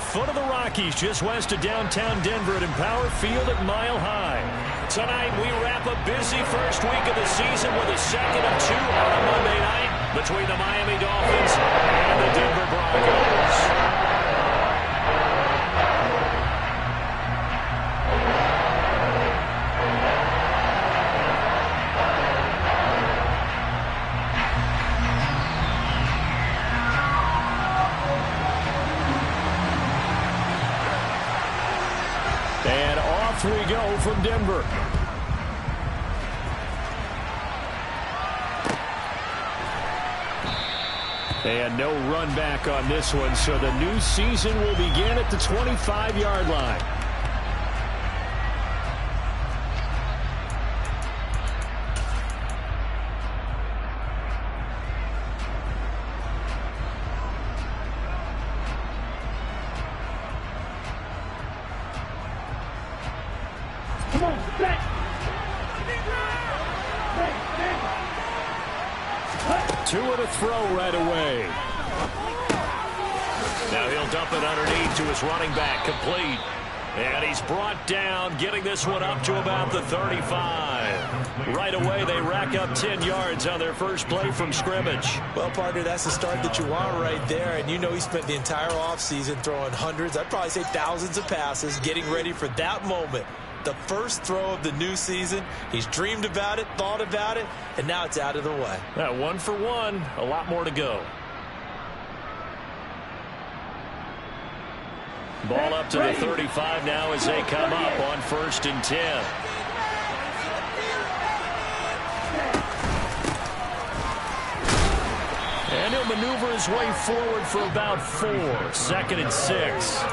foot of the Rockies, just west of downtown Denver at Empower Field at Mile High. Tonight, we wrap a busy first week of the season with a second of two on a Monday night between the Miami Dolphins and the Denver Broncos. And off we go from Denver. And no run back on this one, so the new season will begin at the 25-yard line. Two to throw right away. Now he'll dump it underneath to his running back, complete. And he's brought down, getting this one up to about the 35. Right away, they rack up 10 yards on their first play from scrimmage. Well, partner, that's the start that you want right there. And you know he spent the entire offseason throwing hundreds, I'd probably say thousands of passes, getting ready for that moment. The first throw of the new season. He's dreamed about it, thought about it, and now it's out of the way. Now, 1 for 1, a lot more to go. Ball up to the 35 now as they come up on 1st and 10. And he'll maneuver his way forward for about 4. 2nd and 6.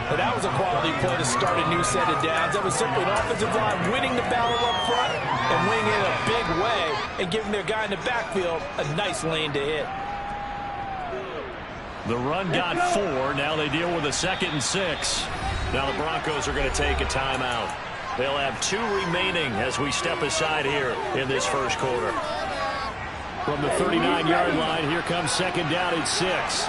But that was a quality play to start a new set of downs. That was simply an offensive line winning the battle up front and winning it in a big way and giving their guy in the backfield a nice lane to hit. The run got 4. Now they deal with a 2nd and 6. Now the Broncos are going to take a timeout. They'll have 2 remaining as we step aside here in this first quarter. From the 39-yard line, here comes 2nd down and 6.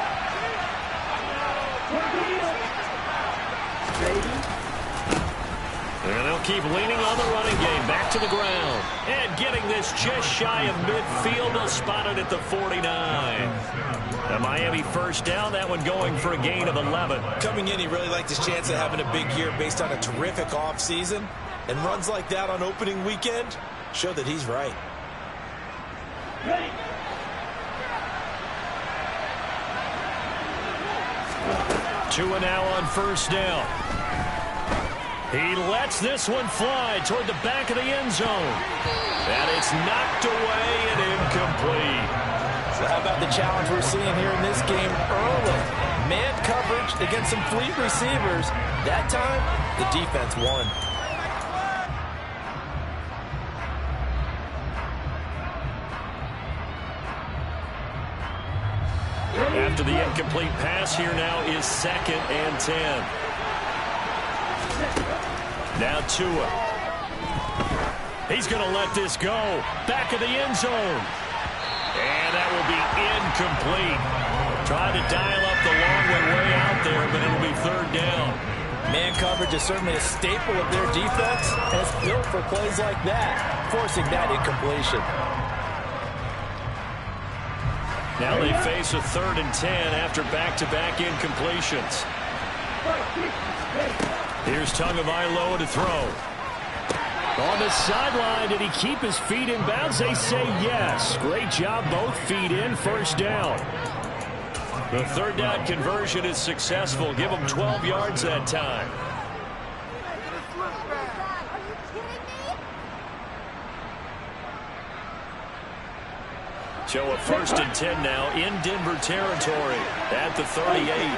And they'll keep leaning on the running game. Back to the ground. And getting this just shy of midfield. They'll spot it at the 49. A Miami first down. That one going for a gain of 11. Coming in, he really liked his chance of having a big year based on a terrific offseason. And runs like that on opening weekend show that he's right. Ready. Tua now on 1st down. He lets this one fly toward the back of the end zone. And it's knocked away and incomplete. So how about the challenge we're seeing here in this game early? Man coverage against some fleet receivers. That time, the defense won. After the incomplete pass, here now is 2nd and 10. Now Tua. He's going to let this go. Back of the end zone. And that will be incomplete. Tried to dial up the long one way out there, but it'll be 3rd down. Man coverage is certainly a staple of their defense, and it's built for plays like that, forcing that incompletion. Now they face a 3rd and 10 after back-to-back incompletions. Here's Tagovailoa to throw. On the sideline, did he keep his feet in bounds? They say yes. Great job, both feet in, 1st down. The 3rd down conversion is successful. Give him 12 yards that time. So a 1st and 10 now in Denver territory at the 38.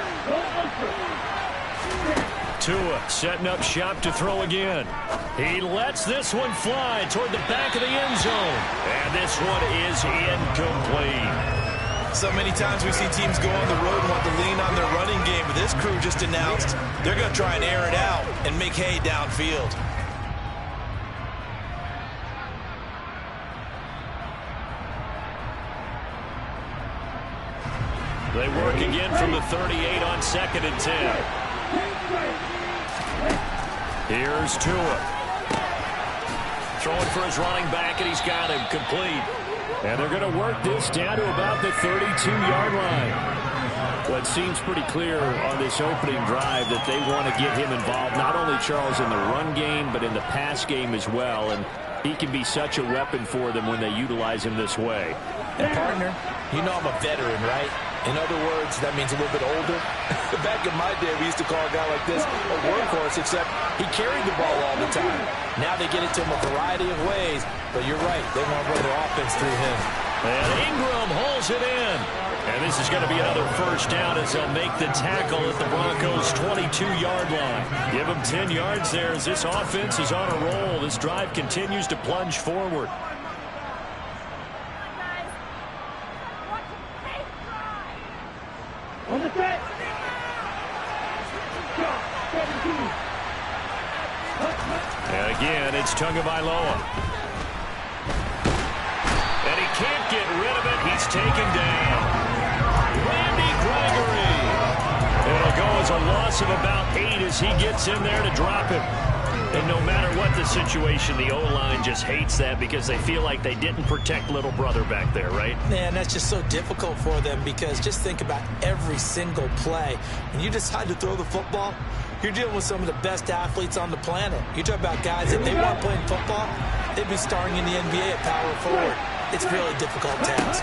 Tua setting up shop to throw again. He lets this one fly toward the back of the end zone. And this one is incomplete. So many times we see teams go on the road and want to lean on their running game. But this crew just announced they're going to try and air it out and make hay downfield. They work again from the 38 on 2nd and 10. Here's Tua. Throwing for his running back, and he's got him complete. And they're going to work this down to about the 32-yard line. Well, it seems pretty clear on this opening drive that they want to get him involved, not only, Charles, in the run game, but in the pass game as well. And he can be such a weapon for them when they utilize him this way. And, partner, you know I'm a veteran, right? In other words, that means a little bit older. Back in my day, we used to call a guy like this a workhorse, except he carried the ball all the time. Now they get it to him a variety of ways. But you're right, they want to run their offense through him. And Ingram holds it in. And this is going to be another first down as they'll make the tackle at the Broncos' 22-yard line. Give them 10 yards there as this offense is on a roll. This drive continues to plunge forward. On the set. And again, it's Tagovailoa. And he can't get rid of it. He's taken down. Randy Gregory. It'll go as a loss of about 8 as he gets in there to drop him. And no matter what the situation, the O-line just hates that because they feel like they didn't protect little brother back there, right? Man, that's just so difficult for them because just think about every single play. When you decide to throw the football, you're dealing with some of the best athletes on the planet. You talk about guys, if they weren't playing football, they'd be starring in the NBA at power forward. It's a really difficult task.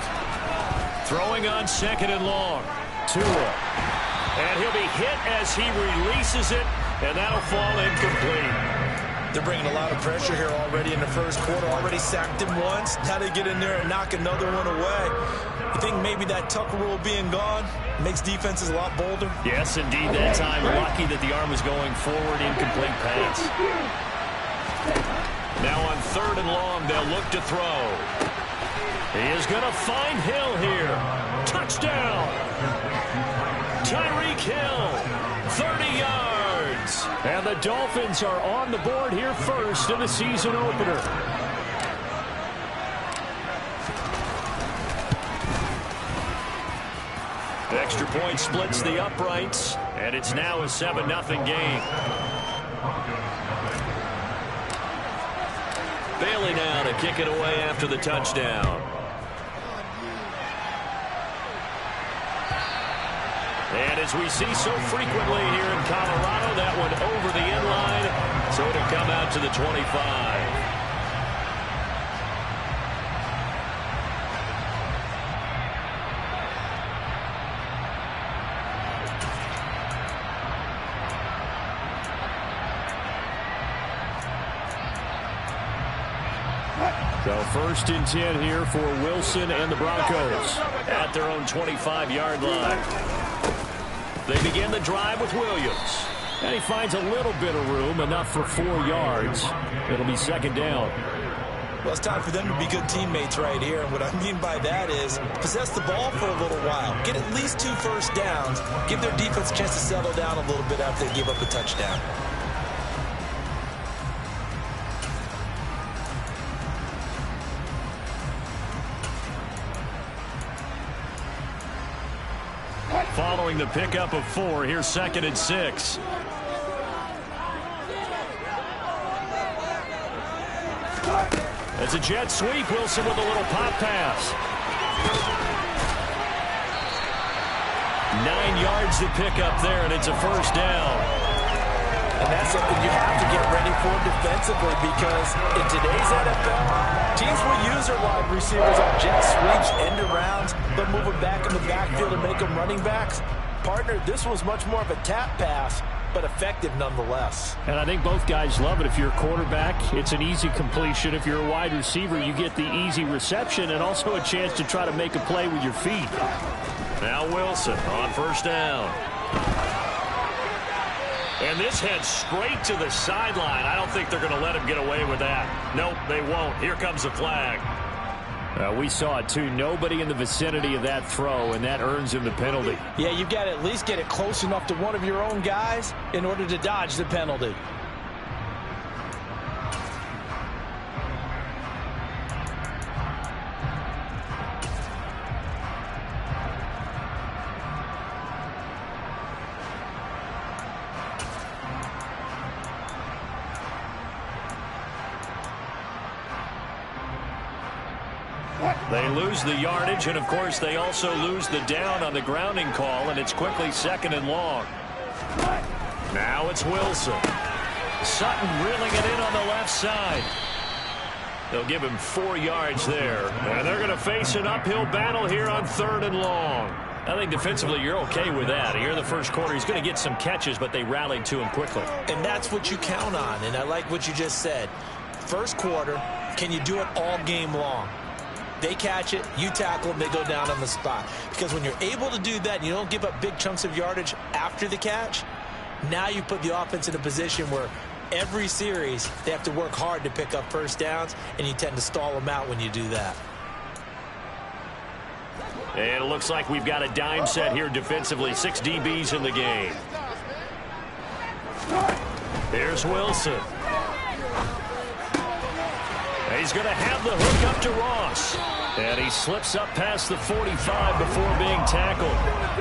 Throwing on 2nd and long. Tua. And he'll be hit as he releases it, and that'll fall incomplete. They're bringing a lot of pressure here already in the first quarter. Already sacked him once. Now they get in there and knock another one away. You think maybe that Tucker rule being gone makes defenses a lot bolder? Yes, indeed. That time, lucky that the arm was going forward. Incomplete pass. Now on 3rd and long, they'll look to throw. He is going to find Hill here. Touchdown. Tyreek Hill, 30 yards. And the Dolphins are on the board here first in the season opener. The extra point splits the uprights, and it's now a 7-0 game. Bailey now to kick it away after the touchdown. And as we see so frequently here in Colorado, that one over the end line, so it'll come out to the 25. So 1st and 10 here for Wilson and the Broncos at their own 25-yard line. They begin the drive with Williams. And he finds a little bit of room, enough for 4 yards. It'll be 2nd down. Well, it's time for them to be good teammates right here. And what I mean by that is possess the ball for a little while. Get at least 2 first downs. Give their defense a chance to settle down a little bit after they give up a touchdown. Following the pickup of 4, here's 2nd and 6. It's a jet sweep. Wilson with a little pop pass. 9 yards to pick up there, and it's a first down. And that's something you have to get ready for defensively because in today's NFL, teams will use their wide receivers on jet sweeps, end arounds, but move them back in the backfield and make them running backs. Partner, this was much more of a tap pass, but effective nonetheless. And I think both guys love it. If you're a quarterback, it's an easy completion. If you're a wide receiver, you get the easy reception and also a chance to try to make a play with your feet. Now Wilson on first down. And this heads straight to the sideline. I don't think they're going to let him get away with that. Nope, they won't. Here comes the flag. We saw it, too. Nobody in the vicinity of that throw, and that earns him the penalty. Yeah, you've got to at least get it close enough to one of your own guys in order to dodge the penalty. They lose the yardage, and, of course, they also lose the down on the grounding call, and it's quickly 2nd and long. Now it's Wilson. Sutton reeling it in on the left side. They'll give him 4 yards there. And they're going to face an uphill battle here on 3rd and long. I think defensively you're okay with that. Here in the first quarter, he's going to get some catches, but they rallied to him quickly. And that's what you count on, and I like what you just said. First quarter, can you do it all game long? They catch it, you tackle them, they go down on the spot. Because when you're able to do that and you don't give up big chunks of yardage after the catch, now you put the offense in a position where every series they have to work hard to pick up first downs, and you tend to stall them out when you do that. And it looks like we've got a dime set here defensively. 6 DBs in the game. Here's Wilson. He's going to have the hook up to Ross. And he slips up past the 45 before being tackled.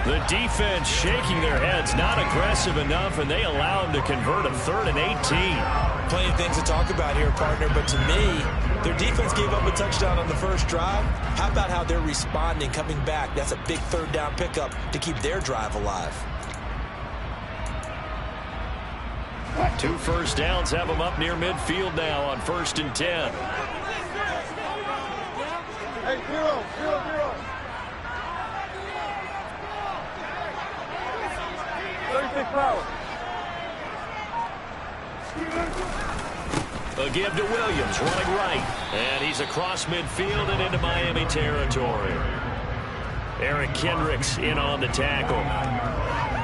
The defense shaking their heads, not aggressive enough, and they allow him to convert a 3rd and 18. Plenty of things to talk about here, partner, but to me, their defense gave up a touchdown on the first drive. How about how they're responding, coming back? That's a big 3rd down pickup to keep their drive alive. 2 first downs have them up near midfield now on 1st and 10. Hey, 0, 0, 0. 36 power. A give to Williams, running right. And he's across midfield and into Miami territory. Eric Kendricks in on the tackle.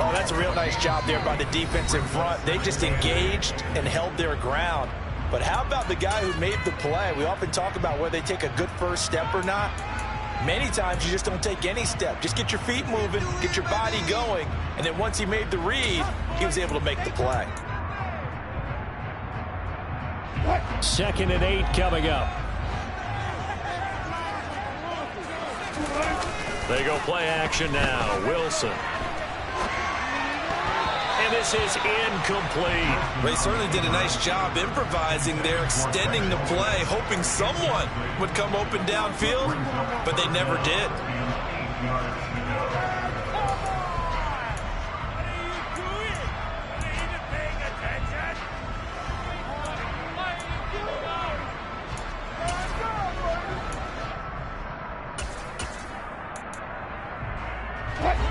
Oh, that's a real nice job there by the defense in front. They just engaged and held their ground. But how about the guy who made the play? We often talk about whether they take a good first step or not. Many times you just don't take any step. Just get your feet moving, get your body going, and then once he made the read, he was able to make the play. 2nd and 8 coming up. They go play action now. Wilson. And this is incomplete. They certainly did a nice job improvising there, extending the play, hoping someone would come open downfield, but they never did.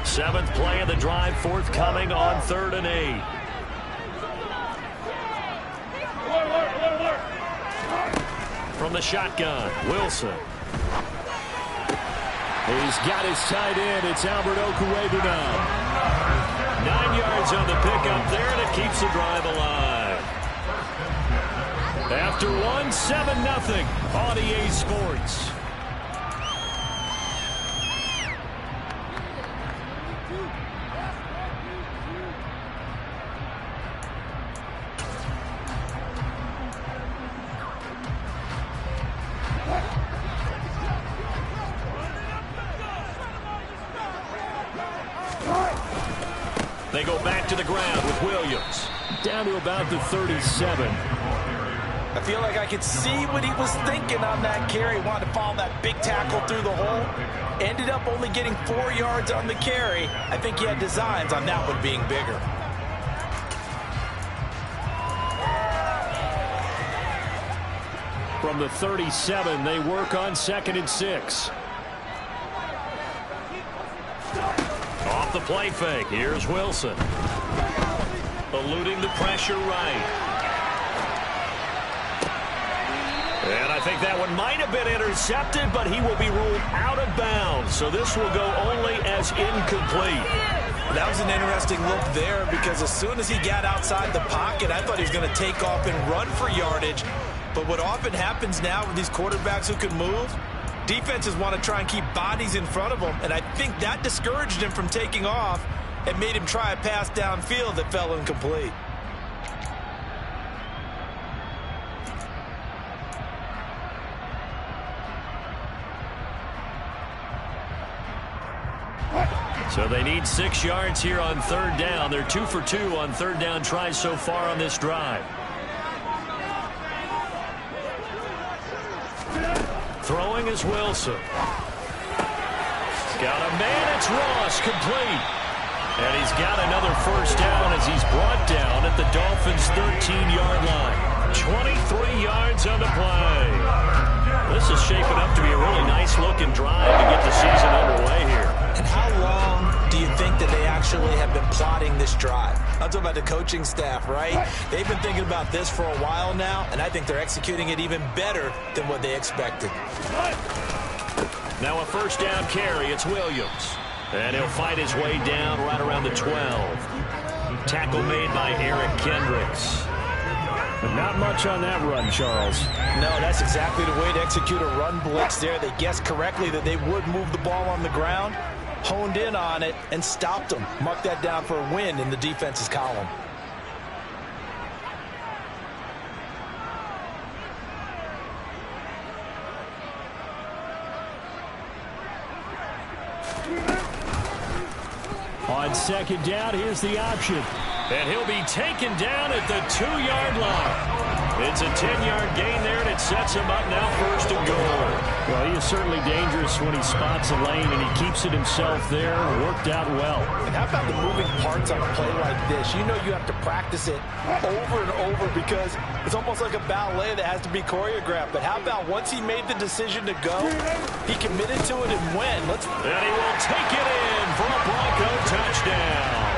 Seventh play of the drive forthcoming on 3rd and 8. From the shotgun, Wilson. He's got his tight end. It's Albert Okwuebu now. 9 yards on the pickup there, and it keeps the drive alive. After 1, 7-0 on EA Sports. They go back to the ground with Williams. Down to about the 37. I feel like I could see what he was thinking on that carry. Wanted to follow that big tackle through the hole. Ended up only getting 4 yards on the carry. I think he had designs on that one being bigger. From the 37, they work on 2nd and 6. Off the play fake. Here's Wilson. Eluding the pressure right. And I think that one might have been intercepted, but he will be ruled out of bounds. So this will go only as incomplete. That was an interesting look there because as soon as he got outside the pocket, I thought he was going to take off and run for yardage. But what often happens now with these quarterbacks who can move, defenses want to try and keep bodies in front of them, and I think that discouraged him from taking off and made him try a pass downfield that fell incomplete. So they need 6 yards here on 3rd down. They're 2 for 2 on 3rd down tries so far on this drive. Throwing throwing is Wilson. Got a man, it's Ross, complete. And he's got another first down as he's brought down at the Dolphins' 13-yard line. 23 yards on the play. This is shaping up to be a really nice-looking drive to get the season underway here. And how long do you think that they actually have been plotting this drive? I'm talking about the coaching staff, right? They've been thinking about this for a while now, and I think they're executing it even better than what they expected. Now a first down carry, it's Williams. And he'll fight his way down right around the 12. Tackle made by Eric Kendricks. But not much on that run, Charles. No, that's exactly the way to execute a run blitz there. They guessed correctly that they would move the ball on the ground, honed in on it, and stopped them. Mark that down for a win in the defense's column. On second down, here's the option. And he'll be taken down at the 2-yard line. It's a 10-yard gain there, and it sets him up now first and goal. Well, he is certainly dangerous when he spots a lane, and he keeps it himself there. Worked out well. And how about the moving parts on a play like this? You know you have to practice it over and over because it's almost like a ballet that has to be choreographed. But how about once he made the decision to go, he committed to it and went. And he will take it in for a Bronco touchdown.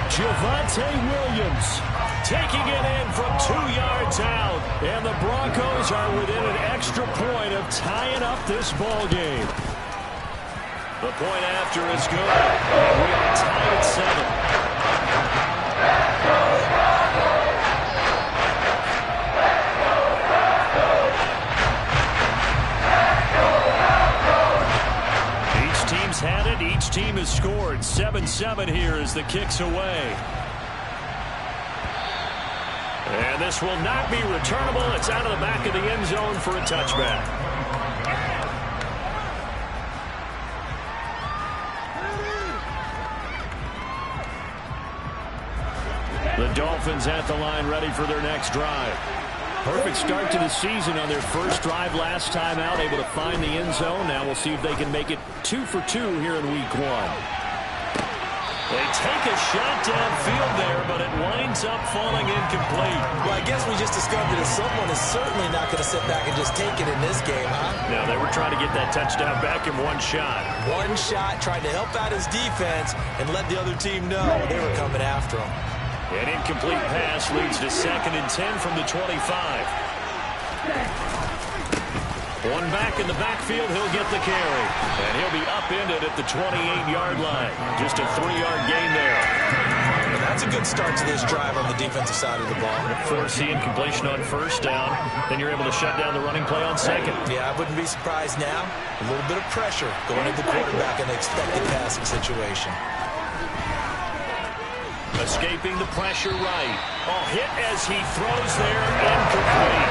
Javonte Williams taking it in from 2 yards out. And the Broncos are within an extra point of tying up this ball game. The point after is good. And we are tied at 7. Each team's had it. Each team has scored. 7-7 here as the kick's away. And this will not be returnable. It's out of the back of the end zone for a touchback. The Dolphins at the line ready for their next drive. Perfect start to the season on their first drive last time out, able to find the end zone. Now we'll see if they can make it 2 for 2 here in week 1. They take a shot downfield there, but it winds up falling incomplete. Well, I guess we just discovered that someone is certainly not going to sit back and just take it in this game, huh? No, they were trying to get that touchdown back in one shot. One shot, trying to help out his defense and let the other team know they were coming after him. An incomplete pass leads to 2nd and 10 from the 25. One back in the backfield, he'll get the carry. And he'll be upended at the 28-yard line. Just a 3-yard gain there. And that's a good start to this drive on the defensive side of the ball. Force the incompletion on first down. Then you're able to shut down the running play on second. Yeah, I wouldn't be surprised now. A little bit of pressure going at the quarterback in an expected passing situation. Escaping the pressure right. Oh, hit as he throws there, incomplete.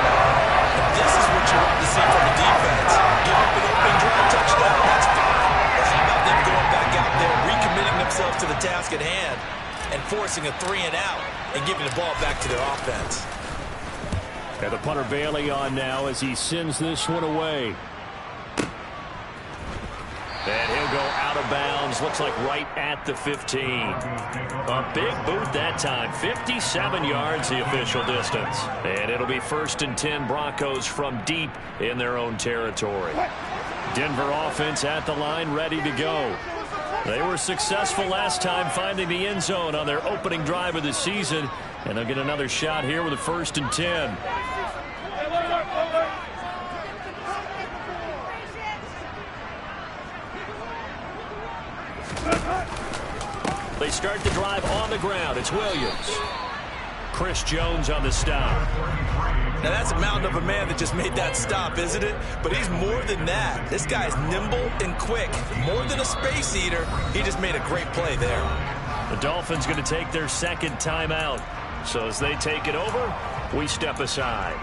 This is what you want to see from the defense. Give up an open drive touchdown, that's fine. But how about them going back out there, recommitting themselves to the task at hand, and forcing a 3-and-out, and giving the ball back to their offense. And the punter Bailey on now as he sends this one away. And he'll go out of bounds, looks like right at the 15. A big boot that time, 57 yards the official distance. And it'll be 1st and 10 Broncos from deep in their own territory. Denver offense at the line, ready to go. They were successful last time finding the end zone on their opening drive of the season. And they'll get another shot here with a 1st and 10. They start the drive on the ground. It's Williams. Chris Jones on the stop. Now that's a mountain of a man that just made that stop, isn't it? But he's more than that. This guy's nimble and quick. More than a space eater. He just made a great play there. The Dolphins going to take their 2nd timeout. So as they take it over, we step aside.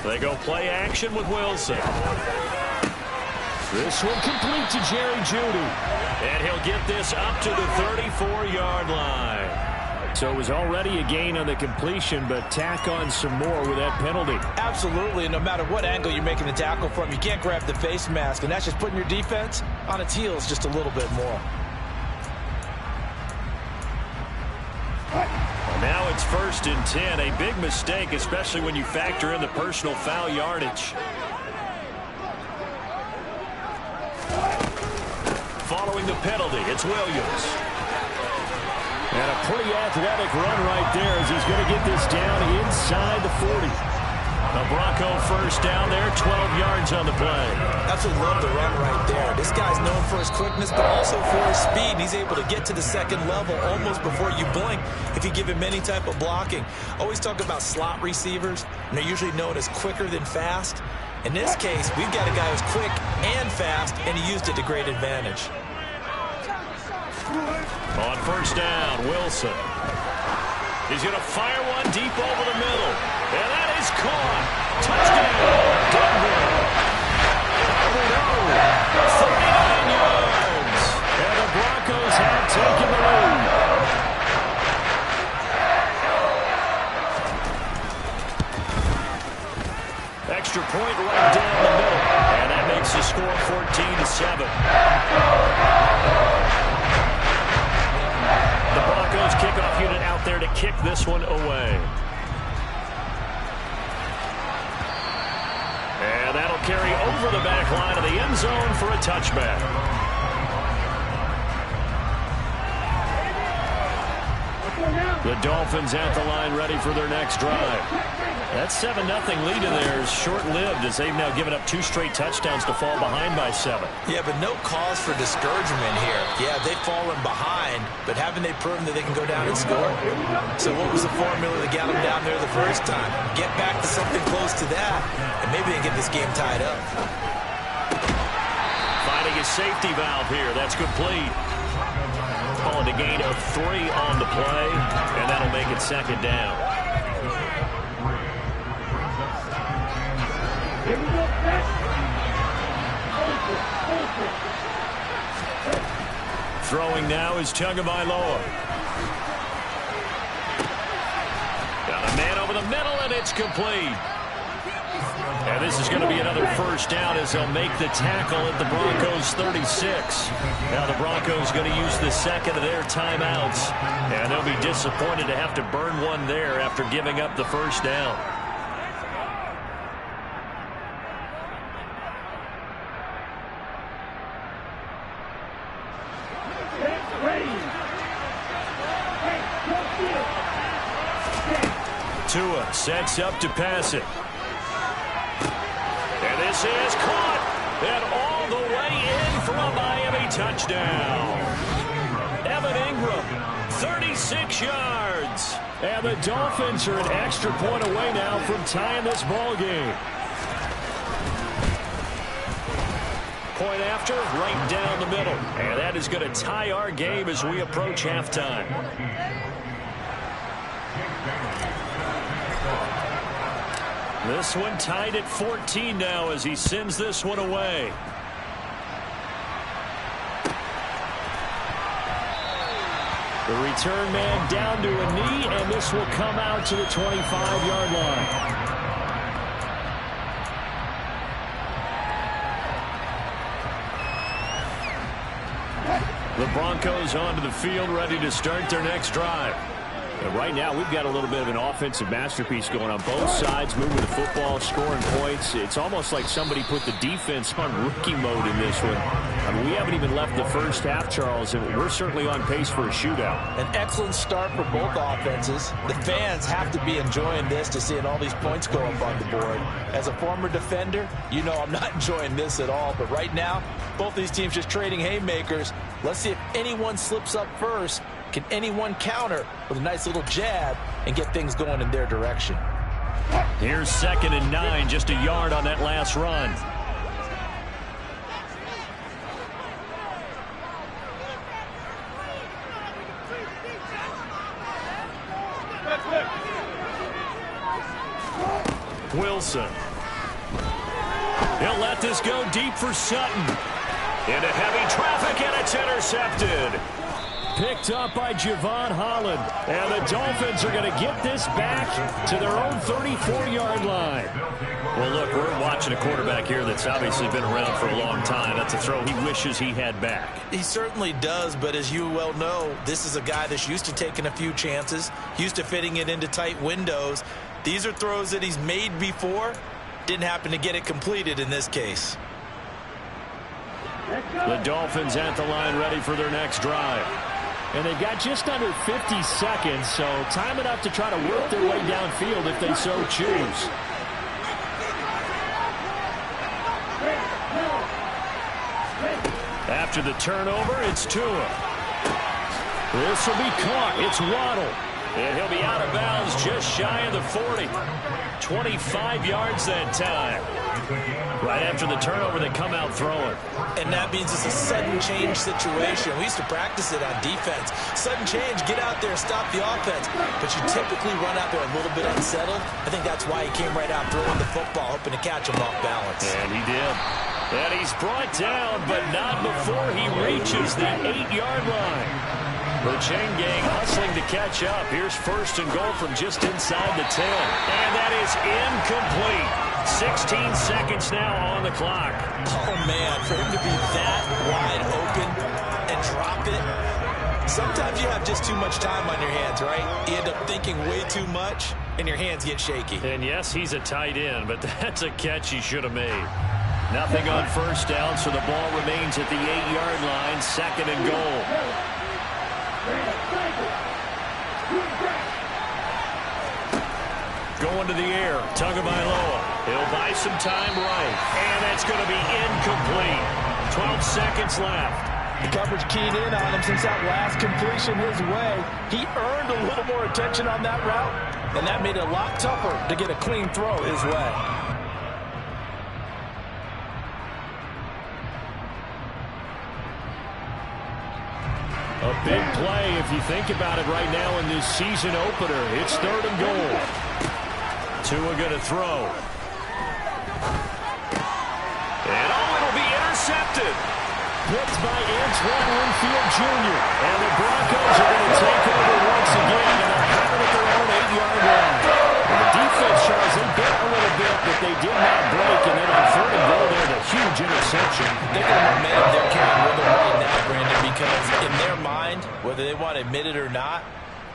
They go play action with Wilson. This one complete to Jerry Jeudy. And he'll get this up to the 34-yard line. So it was already a gain on the completion, but tack on some more with that penalty. Absolutely, and no matter what angle you're making the tackle from, you can't grab the face mask, and that's just putting your defense on its heels just a little bit more. Now it's 1st and 10. A big mistake, especially when you factor in the personal foul yardage. Following the penalty, it's Williams. And a pretty athletic run right there as he's going to get this down inside the 40. A Bronco first down there, 12 yards on the play. Absolutely love the run right there. This guy's known for his quickness, but also for his speed. And he's able to get to the second level almost before you blink if you give him any type of blocking. Always talk about slot receivers, and they're usually known as quicker than fast. In this case, we've got a guy who's quick and fast, and he used it to great advantage. On first down, Wilson. He's going to fire one deep over the middle. And that is caught. Touchdown, Denver. Oh, 39 yards. And the Broncos have taken the lead. Extra point right down the middle. And that makes the score 14-7. The Broncos kickoff unit out there to kick this one away. And that'll carry over the back line of the end zone for a touchback. The Dolphins at the line ready for their next drive. That 7-0 lead in there is short-lived as they've now given up 2 straight touchdowns to fall behind by 7. Yeah, but no cause for discouragement here. Yeah, they've fallen behind, but haven't they proven that they can go down and score? So what was the formula that got them down there the first time? Get back to something close to that, and maybe they can get this game tied up. Finding a safety valve here. That's complete. Calling a gain of 3 on the play, and that'll make it 2nd down. Throwing now is Tagovailoa. Got a man over the middle, and it's complete. And this is going to be another first down as they'll make the tackle at the Broncos 36. Now the Broncos going to use the second of their timeouts. And they'll be disappointed to have to burn one there after giving up the first down. Tua sets up to pass it. And this is caught. And all the way in for a Miami touchdown. Evan Ingram, 36 yards. And the Dolphins are an extra point away now from tying this ball game. Point after, right down the middle. And that is going to tie our game as we approach halftime. This one tied at 14 now as he sends this one away. The return man down to a knee, and this will come out to the 25-yard line. The Broncos onto the field, ready to start their next drive. And right now, we've got a little bit of an offensive masterpiece going on both sides, moving the football, scoring points. It's almost like somebody put the defense on rookie mode in this one. I mean, we haven't even left the first half, Charles, and we're certainly on pace for a shootout. An excellent start for both offenses. The fans have to be enjoying this to seeing all these points go up on the board. As a former defender, you know I'm not enjoying this at all. But right now, both these teams just trading haymakers. Let's see if anyone slips up first. Can anyone counter with a nice little jab and get things going in their direction? Here's 2nd and 9, just a yard on that last run. Wilson He'll let this go deep for Sutton. Into heavy traffic, and it's intercepted. Picked up by Javon Holland. And the Dolphins are going to get this back to their own 34-yard line. Well, look, we're watching a quarterback here that's obviously been around for a long time. That's a throw he wishes he had back. He certainly does, but as you well know, this is a guy that's used to taking a few chances, used to fitting it into tight windows. These are throws that he's made before. Didn't happen to get it completed in this case. The Dolphins at the line ready for their next drive. And they've got just under 50 seconds, so time enough to try to work their way downfield if they so choose. After the turnover, it's Tua. This will be caught. It's Waddle. And he'll be out of bounds just shy of the 40. 25 yards that time. Right after the turnover, they come out throwing. And that means it's a sudden change situation. We used to practice it on defense. Sudden change, get out there, stop the offense. But you typically run out there a little bit unsettled. I think that's why he came right out throwing the football, hoping to catch him off balance. And he did. And he's brought down, but not before he reaches the 8-yard line. The chain gang hustling to catch up. Here's first and goal from just inside the 10. And that is incomplete. 16 seconds now on the clock. Oh, man, for him to be that wide open and drop it. Sometimes you have just too much time on your hands, right? You end up thinking way too much, and your hands get shaky. And yes, he's a tight end, but that's a catch he should have made. Nothing on first down, so the ball remains at the 8-yard line, second and goal. Going to the air, Tagovailoa. He'll buy some time right, and that's going to be incomplete. 12 seconds left. The coverage keyed in on him since that last completion his way. He earned a little more attention on that route, and that made it a lot tougher to get a clean throw his way. A big play if you think about it right now in this season opener. It's third and goal. Tua going to throw. And it'll be intercepted. Picked by Antoine Winfield Jr. And the Broncos are going to take over once again, and they're having it at their own 8-yard line. And the defense, Charles, they bit a little bit, but they did not break. And then on third and goal there, the huge interception. They got momentum they're carrying with them right now, Brandon, because in their mind, whether they want to admit it or not,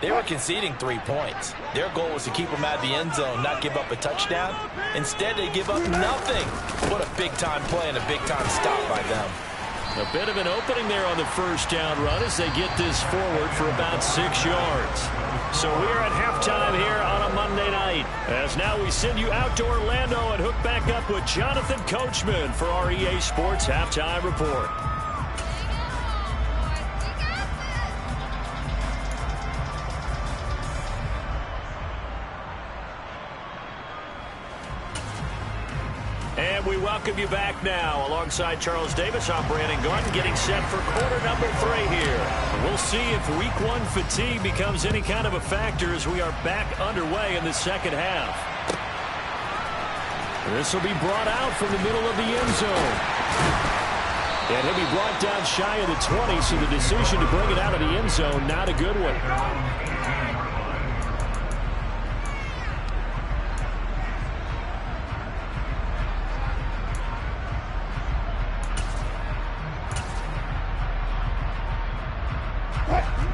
they were conceding 3 points. Their goal was to keep them out of the end zone, not give up a touchdown. Instead, they give up nothing. What a big-time play and a big-time stop by them. A bit of an opening there on the first down run as they get this forward for about 6 yards. So we're at halftime here on a Monday night. As now we send you out to Orlando and hook back up with Jonathan Coachman for our EA Sports Halftime Report. And we welcome you back now. Alongside Charles Davis, I'm Brandon Gaudin, getting set for quarter number 3 here. We'll see if week 1 fatigue becomes any kind of a factor as we are back underway in the second half. This will be brought out from the middle of the end zone. And he'll be brought down shy of the 20, so the decision to bring it out of the end zone, not a good one.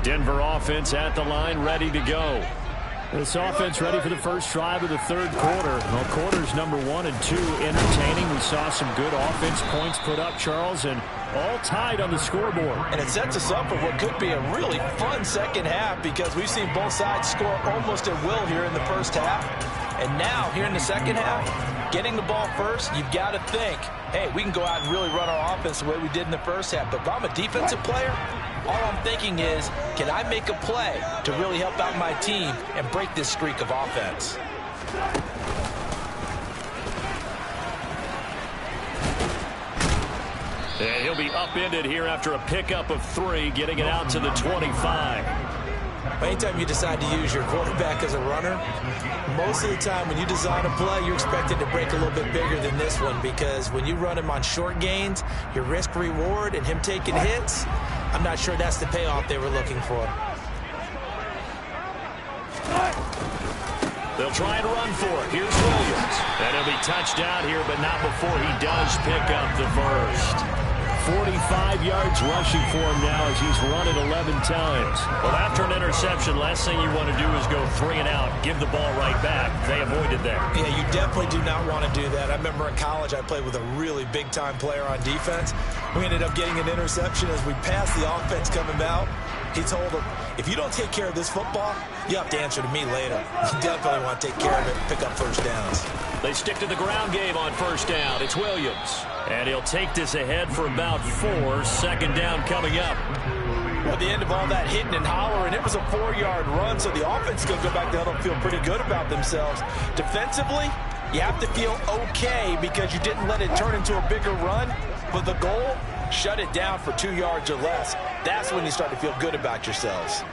Denver offense at the line, ready to go. This offense ready for the first drive of the third quarter. Well, quarters number 1 and 2 entertaining. We saw some good offense points put up, Charles, and all tied on the scoreboard. And it sets us up for what could be a really fun second half because we've seen both sides score almost at will here in the first half. And now, here in the second half, getting the ball first, you've got to think, hey, we can go out and really run our offense the way we did in the first half. But if I'm a defensive player, all I'm thinking is, can I make a play to really help out my team and break this streak of offense? And he'll be upended here after a pickup of 3, getting it out to the 25. Anytime you decide to use your quarterback as a runner, most of the time when you design a play, you're expected to break a little bit bigger than this one, because when you run him on short gains, your risk-reward and him taking hits, I'm not sure that's the payoff they were looking for. They'll try and run for it. Here's Williams. And he'll be touched down here, but not before he does pick up the first. 45 yards rushing for him now as he's run it 11 times. Well, after an interception, last thing you want to do is go 3 and out, give the ball right back. They avoided that. Yeah, you definitely do not want to do that. I remember in college I played with a really big-time player on defense. We ended up getting an interception as we passed the offense coming out. He told him, if you don't take care of this football, you have to answer to me later. You definitely want to take care of it and pick up first downs. They stick to the ground game on first down. It's Williams. And he'll take this ahead for about 4. Second down coming up. Well, at the end of all that hitting and hollering, it was a 4-yard run, so the offense is going to go back to huddle and feel pretty good about themselves. Defensively, you have to feel okay because you didn't let it turn into a bigger run, but the goal, shut it down for 2 yards or less. That's when you start to feel good about yourselves.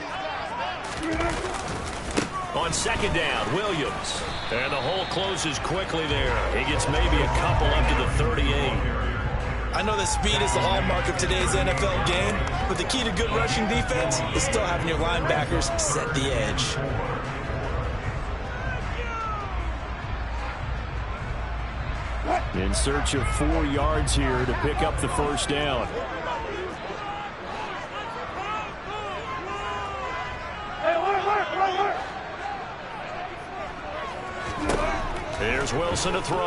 On second down, Williams. And the hole closes quickly there. He gets maybe a couple up to the 38. I know that speed is the hallmark of today's NFL game, but the key to good rushing defense is still having your linebackers set the edge. In search of 4 yards here to pick up the first down. Here's Wilson to throw.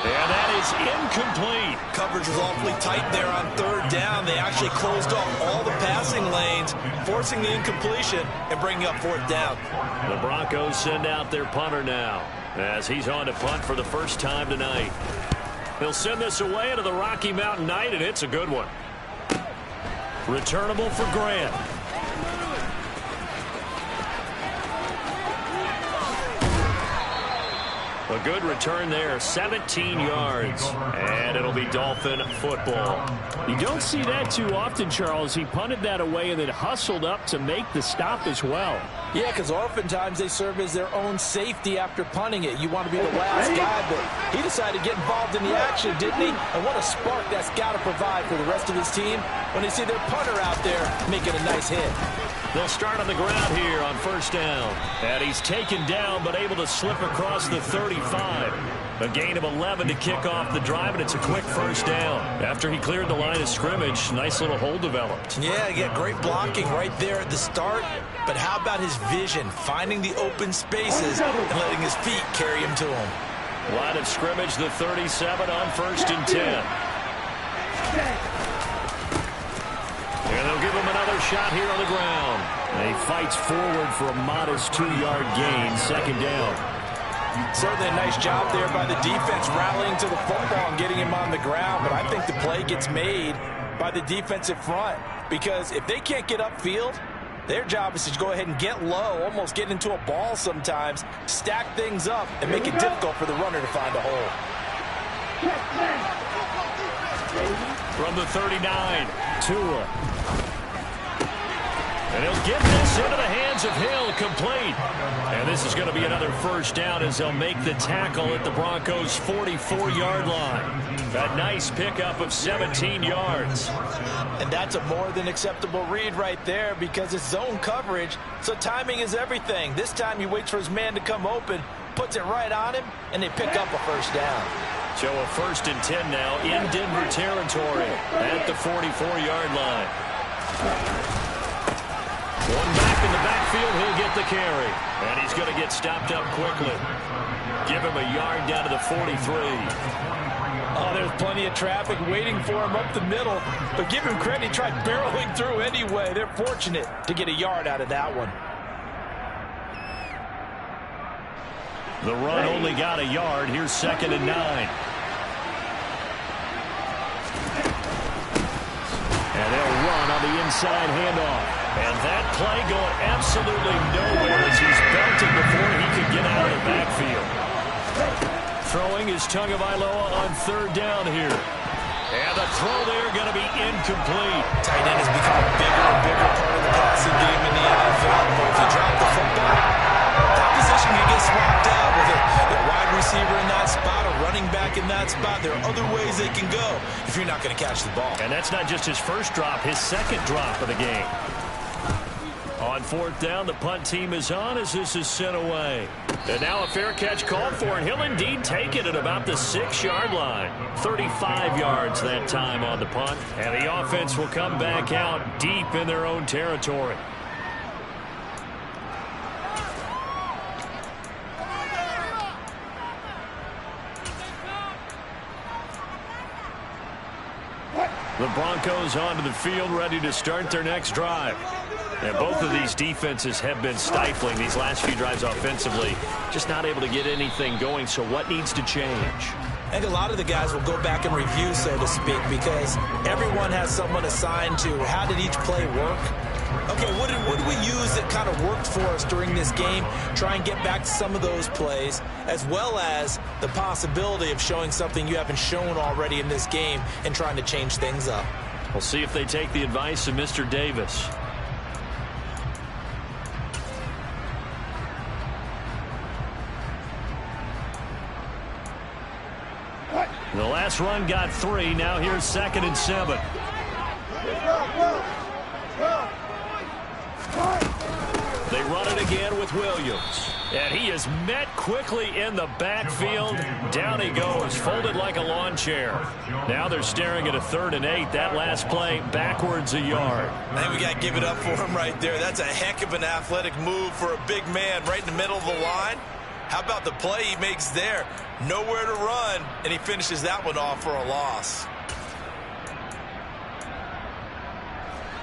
And that is incomplete. Coverage was awfully tight there on third down. They actually closed off all the passing lanes, forcing the incompletion and bringing up fourth down. The Broncos send out their punter now as he's on to punt for the first time tonight. He'll send this away into the Rocky Mountain Night, and it's a good one. Returnable for Grant. A good return there, 17 yards, and it'll be Dolphin football. You don't see that too often, Charles. He punted that away and then hustled up to make the stop as well. Yeah, because oftentimes they serve as their own safety after punting it. You want to be the last guy, but he decided to get involved in the action, didn't he? And what a spark that's got to provide for the rest of his team when they see their punter out there making a nice hit. They'll start on the ground here on first down. And he's taken down but able to slip across the 35. A gain of 11 to kick off the drive, and it's a quick first down. After he cleared the line of scrimmage, nice little hole developed. Yeah, he got great blocking right there at the start. But how about his vision, finding the open spaces and letting his feet carry him to him? Line of scrimmage, the 37 on first and 10. And they'll give him another shot here on the ground. And he fights forward for a modest 2-yard gain, second down. Certainly a nice job there by the defense rallying to the football and getting him on the ground. But I think the play gets made by the defensive front, because if they can't get upfield, their job is to go ahead and get low, almost get into a ball sometimes, stack things up, and make it difficult for the runner to find a hole. From the 39, Tua. And he'll get this into the hands of Hill, complete. And this is going to be another first down as they'll make the tackle at the Broncos' 44-yard line. A nice pickup of 17 yards. And that's a more than acceptable read right there, because it's zone coverage, so timing is everything. This time he waits for his man to come open, puts it right on him, and they pick up a first down. So a first and 10 now in Denver territory at the 44-yard line. One back in the backfield, he'll get the carry. And he's going to get stopped up quickly. Give him a yard down to the 43. Oh, there's plenty of traffic waiting for him up the middle. But give him credit, he tried barreling through anyway. They're fortunate to get a yard out of that one. The run only got a yard. Here's second and 9. And they'll run on the inside handoff. And that play going absolutely nowhere as he's belted before he could get out of the backfield. Throwing is Tagovailoa on third down here. And the throw there going to be incomplete. Tight end has become a bigger and bigger part of the receiver in that spot, a running back in that spot. There are other ways they can go if you're not going to catch the ball. And that's not just his first drop, his second drop of the game. On fourth down, the punt team is on as this is sent away. And now a fair catch called for, and he'll indeed take it at about the 6-yard line. 35 yards that time on the punt. And the offense will come back out deep in their own territory. The Broncos onto the field, ready to start their next drive. And both of these defenses have been stifling these last few drives offensively. Just not able to get anything going, so what needs to change? I think a lot of the guys will go back and review, so to speak, because everyone has someone assigned to how did each play work. Okay, what did we use that kind of worked for us during this game? Try and get back to some of those plays, as well as the possibility of showing something you haven't shown already in this game and trying to change things up. We'll see if they take the advice of Mr. Davis. The last run got 3. Now here's 2nd and 7. They run it again with Williams. And he is met quickly in the backfield. Down he goes, folded like a lawn chair. Now they're staring at a 3rd and 8. That last play backwards a yard. I think we got to give it up for him right there. That's a heck of an athletic move for a big man right in the middle of the line. How about the play he makes there? Nowhere to run, and he finishes that one off for a loss.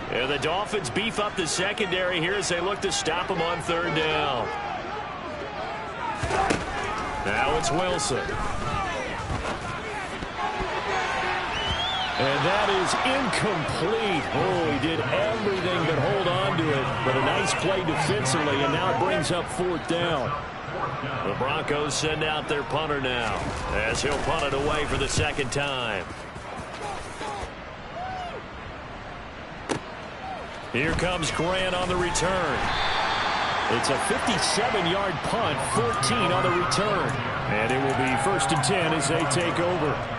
Yeah, the Dolphins beef up the secondary here as they look to stop him on 3rd down. Now it's Wilson. And that is incomplete. Oh, he did everything but hold on to it. But a nice play defensively, and now it brings up 4th down. The Broncos send out their punter now as he'll punt it away for the 2nd time. Here comes Grant on the return. It's a 57-yard punt, 14 on the return. And it will be 1st and 10 as they take over.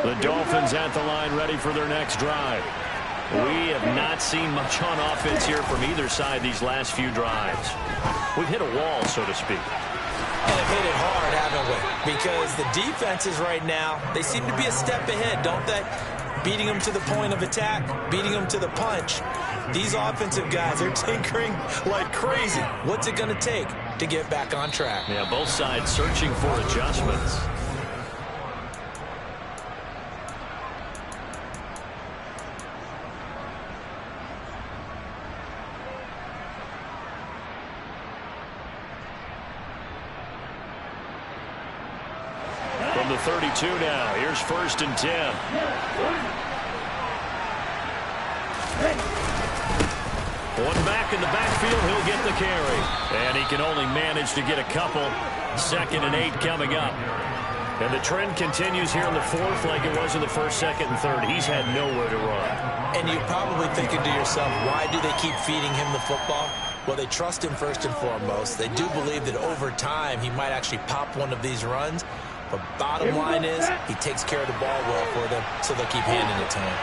The Dolphins at the line ready for their next drive. We have not seen much on offense here from either side these last few drives. We've hit a wall, so to speak. And have hit it hard, haven't we? Because the defenses right now, they seem to be a step ahead, don't they? Beating them to the point of attack, beating them to the punch. These offensive guys are tinkering like crazy. What's it going to take to get back on track? Yeah, both sides searching for adjustments. From the 32 now, here's 1st and 10. One back in the backfield, he'll get the carry. And he can only manage to get a couple. 2nd and 8 coming up. And the trend continues here in the 4th like it was in the 1st, 2nd, and 3rd. He's had nowhere to run. And you're probably thinking to yourself, why do they keep feeding him the football? Well, they trust him first and foremost. They do believe that over time he might actually pop one of these runs. But bottom line is he takes care of the ball well for them, so they'll keep handing it to him.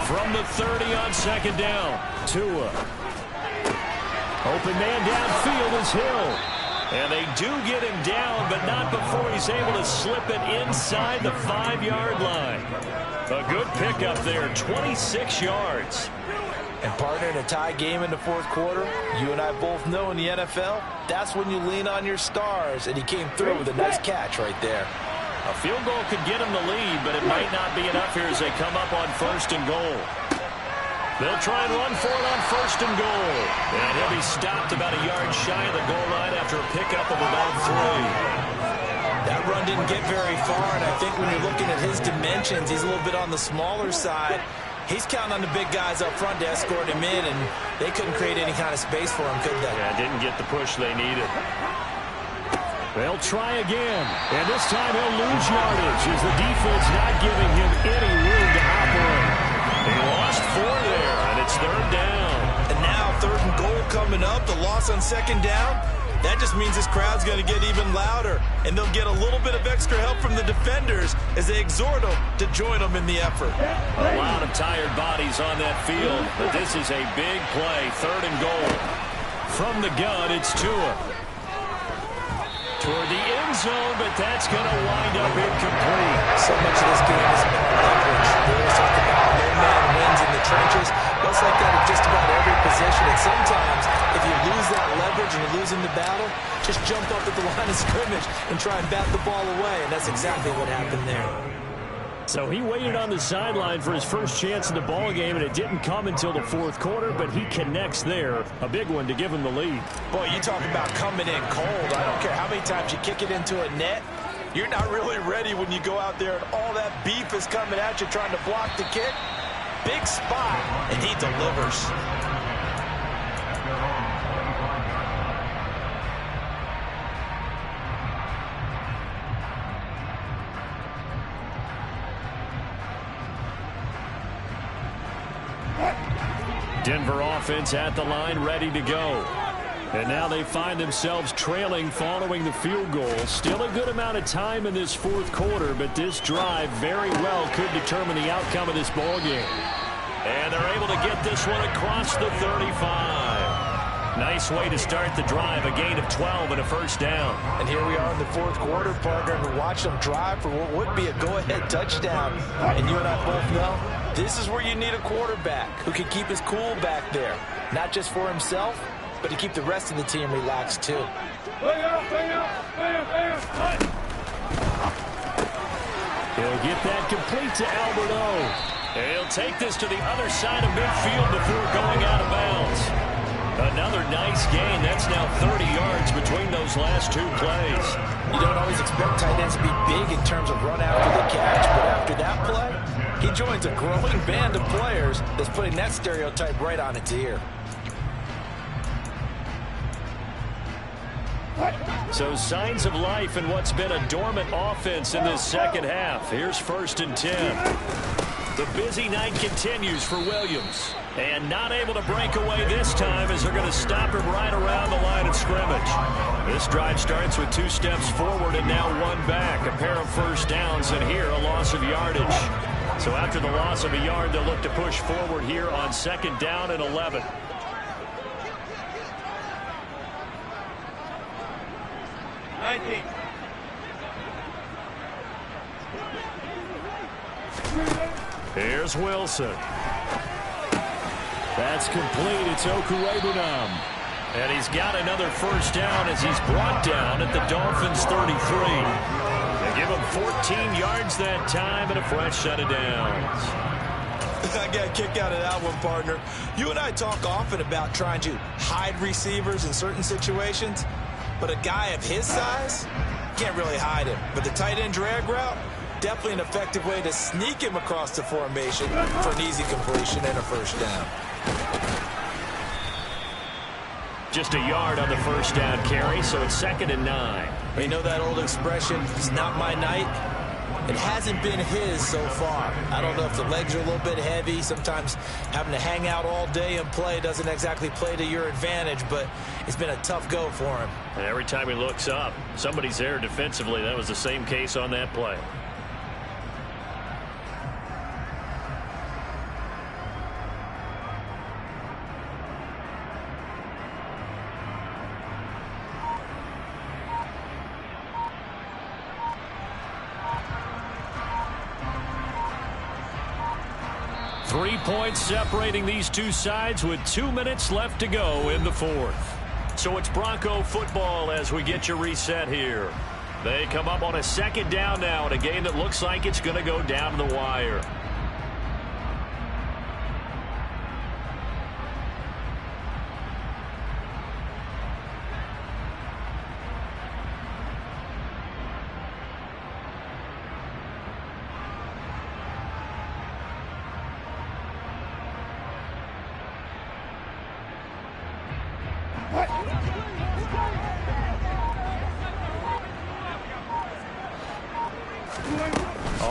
From the 30 on 2nd down, Tua. Open man downfield is Hill. And they do get him down, but not before he's able to slip it inside the 5-yard line. A good pickup there, 26 yards. And partner, in a tie game in the 4th quarter, you and I both know in the NFL, that's when you lean on your stars, and he came through with a nice catch right there. A field goal could get him the lead, but it might not be enough here as they come up on 1st and goal. They'll try and run for it on 1st and goal. And he'll be stopped about a yard shy of the goal line after a pickup of about 3. That run didn't get very far, and I think when you're looking at his dimensions, he's a little bit on the smaller side. He's counting on the big guys up front to escort him in, and they couldn't create any kind of space for him, could they? Yeah, didn't get the push they needed. They'll try again, and this time he'll lose yardage as the defense not giving him any room to operate. He lost 4 there, and it's 3rd down. And now 3rd and goal coming up, the loss on 2nd down. That just means this crowd's going to get even louder, and they'll get a little bit of extra help from the defenders as they exhort them to join them in the effort. A lot of tired bodies on that field, but this is a big play, 3rd and goal. From the gun, it's Tua. Toward the end zone, but that's going to wind up incomplete. So much of this game is about leverage. They always talk about no man wins in the trenches. Well, it's like that at just about every position. And sometimes, if you lose that leverage and you're losing the battle, just jump up at the line of scrimmage and try and bat the ball away. And that's exactly what happened there. So he waited on the sideline for his first chance in the ball game, and it didn't come until the 4th quarter, but he connects there. A big one to give him the lead. Boy, you talk about coming in cold. I don't care how many times you kick it into a net. You're not really ready when you go out there and all that beef is coming at you trying to block the kick. Big spot, and he delivers. Denver offense at the line, ready to go. And now they find themselves trailing following the field goal. Still a good amount of time in this 4th quarter, but this drive very well could determine the outcome of this ball game. And they're able to get this one across the 35. Nice way to start the drive, a gain of 12 and a 1st down. And here we are in the 4th quarter, partner, and watch them drive for what would be a go-ahead touchdown. And you and I both know this is where you need a quarterback who can keep his cool back there, not just for himself, but to keep the rest of the team relaxed too. He'll get that complete to Albert O. He'll take this to the other side of midfield before going out of bounds. Another nice gain. That's now 30 yards between those last 2 plays. You don't always expect tight ends to be big in terms of run after the catch, but after that play, he joins a growing band of players that's putting that stereotype right on its ear. So signs of life in what's been a dormant offense in this 2nd half. Here's 1st and 10. The busy night continues for Williams. And not able to break away this time as they're going to stop him right around the line of scrimmage. This drive starts with 2 steps forward and now 1 back. A pair of 1st downs, and here a loss of yardage. So after the loss of a yard, they'll look to push forward here on 2nd down and 11. Here's Wilson. That's complete. It's Okuwebunam. And he's got another 1st down as he's brought down at the Dolphins' 33. They give him 14 yards that time and a fresh set of downs. I got a kick out of that one, partner. You and I talk often about trying to hide receivers in certain situations, but a guy of his size can't really hide him. But the tight end drag route, definitely an effective way to sneak him across the formation for an easy completion and a 1st down. Just a yard on the 1st down carry, so it's 2nd and 9. You know that old expression, it's not my night? It hasn't been his so far. I don't know if the legs are a little bit heavy. Sometimes having to hang out all day and play doesn't exactly play to your advantage, but it's been a tough go for him. And every time he looks up, somebody's there defensively. That was the same case on that play. Three points separating these two sides with 2 minutes left to go in the 4th. So it's Bronco football as we get you reset here. They come up on a 2nd down now in a game that looks like it's going to go down to the wire.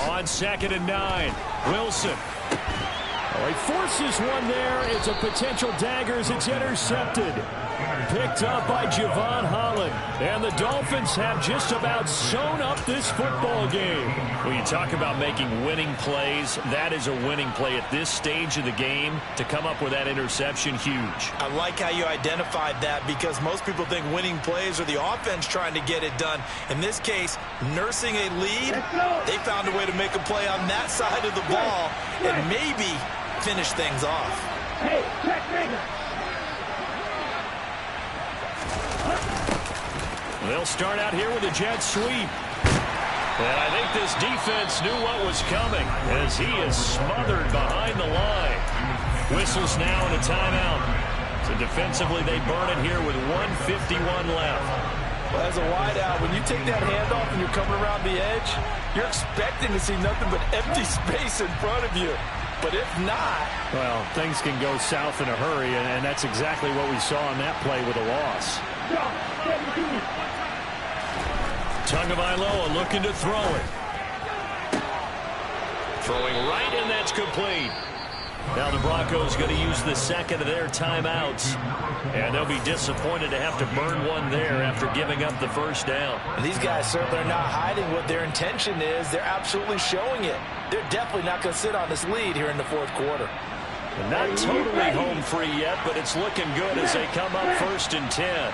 On 2nd and 9, Wilson. Oh, he forces one there. It's a potential dagger as it's intercepted. Picked up by Javon Holland. And the Dolphins have just about sewn up this football game. When you talk about making winning plays, that is a winning play at this stage of the game. To come up with that interception, huge. I like how you identified that because most people think winning plays are the offense trying to get it done. In this case, nursing a lead, they found a way to make a play on that side of the ball and maybe finish things off. Hey, check me. They'll start out here with a jet sweep. And I think this defense knew what was coming as he is smothered behind the line. Whistles now and a timeout. So defensively, they burn it here with 1:51 left. Well, as a wideout, when you take that handoff and you're coming around the edge, you're expecting to see nothing but empty space in front of you. But if not... Well, things can go south in a hurry, and that's exactly what we saw on that play with a loss. Tagovailoa looking to throw it. Throwing right, and that's complete. Now the Broncos going to use the second of their timeouts. And they'll be disappointed to have to burn one there after giving up the first down. And these guys certainly are not hiding what their intention is. They're absolutely showing it. They're definitely not going to sit on this lead here in the fourth quarter. And not totally home free yet, but it's looking good as they come up 1st and 10.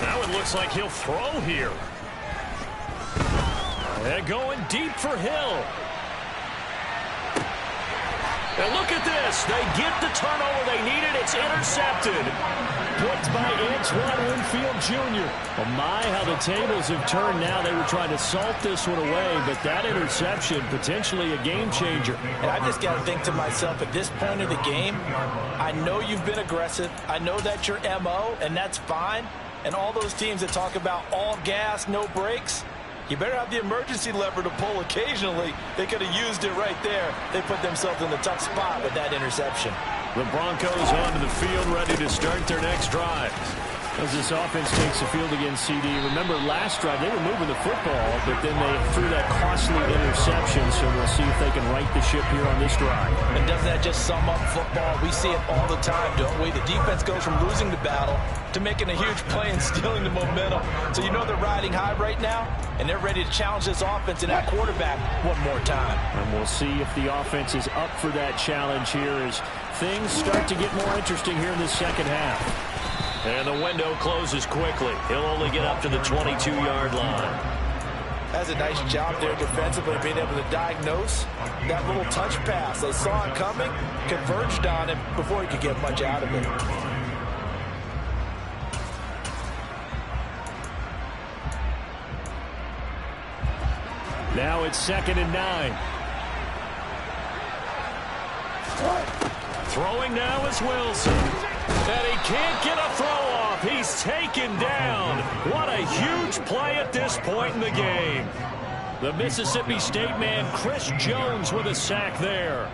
Now it looks like he'll throw here. And going deep for Hill. And look at this. They get the turnover they needed. It's intercepted. Picked by Antoine Winfield Jr. Oh my, how the tables have turned now. They were trying to salt this one away, but that interception, potentially a game changer. And I just got to think to myself, at this point of the game, I know you've been aggressive. I know that's your MO, and that's fine. And all those teams that talk about all gas, no brakes, you better have the emergency lever to pull occasionally. They could have used it right there. They put themselves in a tough spot with that interception. The Broncos onto the field, ready to start their next drive. As this offense takes the field against CD. Remember, last drive, they were moving the football, but then they threw that costly interception, so we'll see if they can right the ship here on this drive. And doesn't that just sum up football? We see it all the time, don't we? The defense goes from losing the battle to making a huge play and stealing the momentum. So you know they're riding high right now, and they're ready to challenge this offense and that quarterback one more time. And we'll see if the offense is up for that challenge here as things start to get more interesting here in the second half. And the window closes quickly. He'll only get up to the 22-yard line. That's a nice job there defensively, being able to diagnose that little touch pass. They saw it coming, converged on him before he could get much out of it. Now it's 2nd and 9. Throwing now is Wilson. And he can't get a throw off. He's taken down. What a huge play at this point in the game. The Mississippi State man, Chris Jones, with a sack there.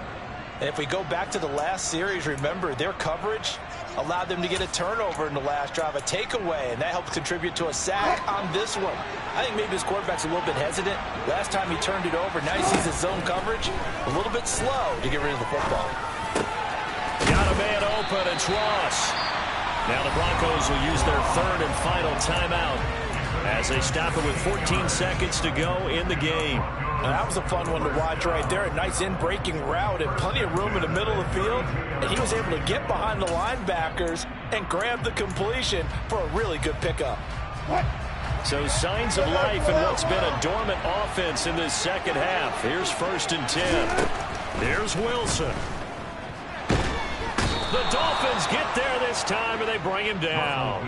And if we go back to the last series, remember, their coverage allowed them to get a turnover in the last drive, a takeaway, and that helped contribute to a sack on this one. I think maybe his quarterback's a little bit hesitant. Last time he turned it over, now he sees his zone coverage a little bit slow to get rid of the football. Got a man open, it's Ross. Now the Broncos will use their 3rd and final timeout as they stop it with 14 seconds to go in the game. Now that was a fun one to watch right there. A nice in-breaking route and plenty of room in the middle of the field. And he was able to get behind the linebackers and grab the completion for a really good pickup. So signs of life in what's been a dormant offense in this second half. Here's 1st and 10. Here's Wilson. The Dolphins get there this time, and they bring him down.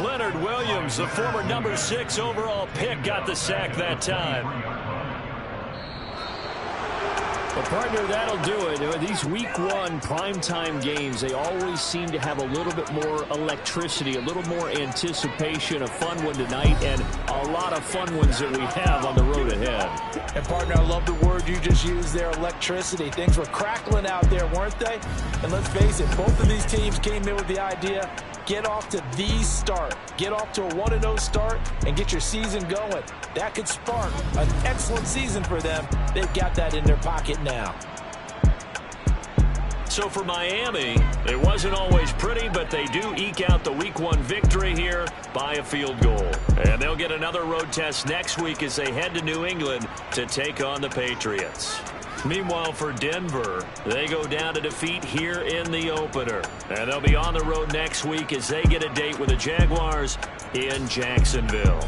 Leonard Williams, the former number 6 overall pick, got the sack that time. Well, partner, that'll do it. These week one primetime games, they always seem to have a little bit more electricity, a little more anticipation. A fun one tonight, and a lot of fun ones that we have on the road ahead. And, partner, I love the word you just used there, electricity. Things were crackling out there, weren't they? And let's face it, both of these teams came in with the idea, get off to the start. Get off to a 1-0 start and get your season going. That could spark an excellent season for them. They've got that in their pocket now. So for Miami, it wasn't always pretty, but they do eke out the week one victory here by a field goal. And they'll get another road test next week as they head to New England to take on the Patriots. Meanwhile, for Denver, they go down to defeat here in the opener. And they'll be on the road next week as they get a date with the Jaguars in Jacksonville.